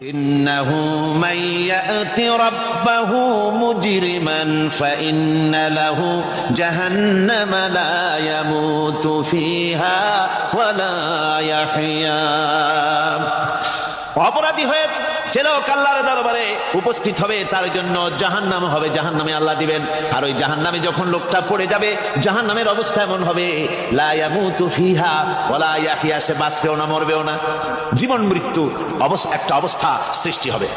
إنه من يأت ربه مجرما فإن له جهنم لا يموت فيها ولا يحيا অপরাধী হয়ে যে লোক আল্লাহর দরবারে উপস্থিত হবে তার জন্য জাহান্নাম হবে, জাহান্নামে আল্লাহ দিবেন। আর ওই জাহান্নামে যখন লোকটা পড়ে যাবে, জাহান্নামের অবস্থা এমন হবে লা ইয়ামুতু ফিহা ওয়ালা ইয়াহইয়া, সে বাঁচবেও না মরবেও না, জীবন মৃত্যু একটা অবস্থা সৃষ্টি হবে।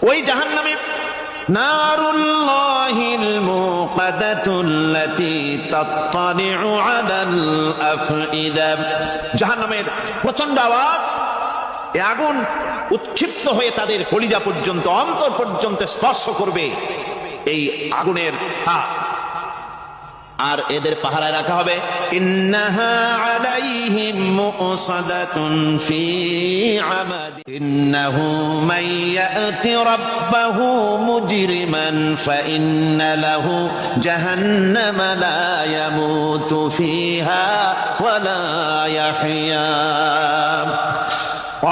ওই জাহান্নামে নারুল্লাহিল মুকাদাতুল্লাতী তাত্তালিউ আলাল আফইদা, জাহান্নামের প্রচন্ড আওয়াজ, এই আগুন উৎক্ষিপ্ত হয়ে তাদের কলিজা পর্যন্ত, অন্তর পর্যন্ত স্পর্শ করবে এই আগুনের তাপ। আর এদের পাহারায় রাখা হবে ইন্নাহা আলাইহিম মুসাদাতুন ফি আমাদ ইন্নাহু মান ইয়াতি রাব্বাহু মুজরিমান ফাইন্না লাহু জাহান্নাম লা ইয়ামুতু ফিহা ওয়ালা ইয়াহইয়া।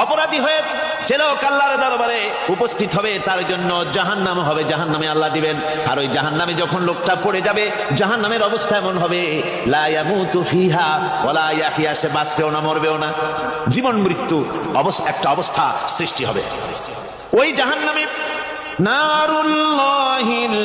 অপরাধী হয়ে যে লোক আল্লাহর দরবারে উপস্থিত হবে তার জন্য জাহান্নাম হবে, জাহান্নামে আল্লাহ দিবেন। আর ওই জাহান্নামে যখন লোকটা পড়ে যাবে, জাহান্নামের অবস্থা এমন হবে লা ইয়ামুতু ফিহা ওয়ালা ইয়াহইয়া, সে বাঁচবেও না মরবেও না, জীবন মৃত্যু একটা অবস্থা সৃষ্টি হবে। ওই জাহান্নামে নারুল্লাহিল